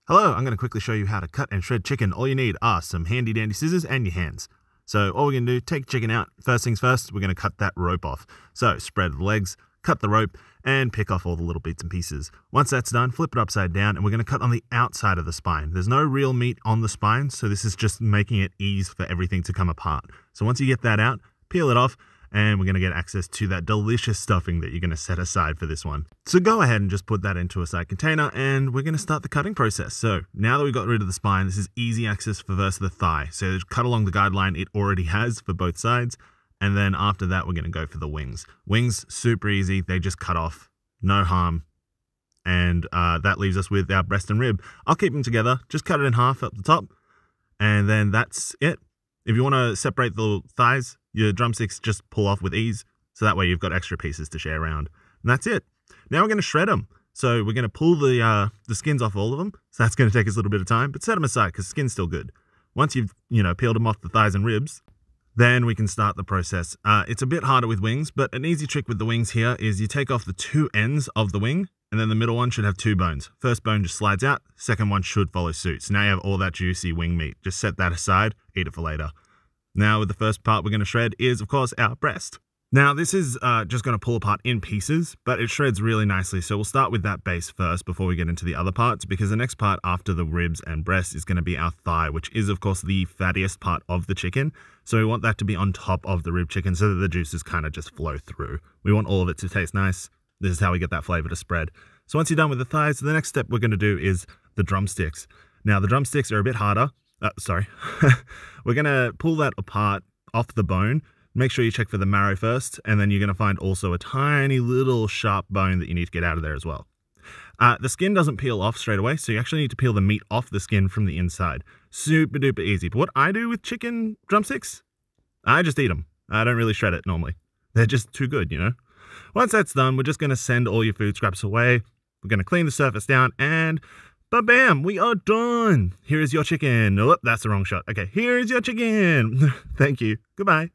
Hello, I'm going to quickly show you how to cut and shred chicken. All you need are some handy dandy scissors and your hands. So all we're going to do, take chicken out. First things first, we're going to cut that rope off. So spread the legs, cut the rope, and pick off all the little bits and pieces. Once that's done, flip it upside down, and we're going to cut on the outside of the spine. There's no real meat on the spine, so this is just making it ease for everything to come apart. So once you get that out, peel it off, and we're going to get access to that delicious stuffing that you're going to set aside for this one. So go ahead and just put that into a side container, and we're going to start the cutting process. So now that we've got rid of the spine, this is easy access for versus the thigh. So cut along the guideline it already has for both sides, and then after that we're going to go for the wings. Wings, super easy, they just cut off, no harm, and that leaves us with our breast and rib. I'll keep them together, just cut it in half up the top, and then that's it. If you want to separate the thighs, your drumsticks just pull off with ease, so that way you've got extra pieces to share around. And that's it. Now we're going to shred them. So we're going to pull the skins off all of them. So that's going to take us a little bit of time, but set them aside because the skin's still good. Once you've peeled them off the thighs and ribs, then we can start the process. It's a bit harder with wings, but an easy trick with the wings here is you take off the two ends of the wing, and then the middle one should have two bones. First bone just slides out, second one should follow suit. So now you have all that juicy wing meat. Just set that aside, eat it for later. Now with the first part we're going to shred is, of course, our breast. Now this is just going to pull apart in pieces, but it shreds really nicely. So we'll start with that base first before we get into the other parts, because the next part after the ribs and breast is going to be our thigh, which is, of course, the fattiest part of the chicken. So we want that to be on top of the rib chicken so that the juices kind of just flow through. We want all of it to taste nice. This is how we get that flavor to spread. So once you're done with the thighs, the next step we're going to do is the drumsticks. Now the drumsticks are a bit harder. We're going to pull that apart off the bone. Make sure you check for the marrow first, and then you're going to find also a tiny little sharp bone that you need to get out of there as well. The skin doesn't peel off straight away, so you actually need to peel the meat off the skin from the inside. Super duper easy. But what I do with chicken drumsticks, I just eat them. I don't really shred it normally. They're just too good, you know? Once that's done, we're just going to send all your food scraps away. We're going to clean the surface down, and ba-bam, we are done. Here is your chicken. Oh, that's the wrong shot. Okay, here is your chicken. Thank you. Goodbye.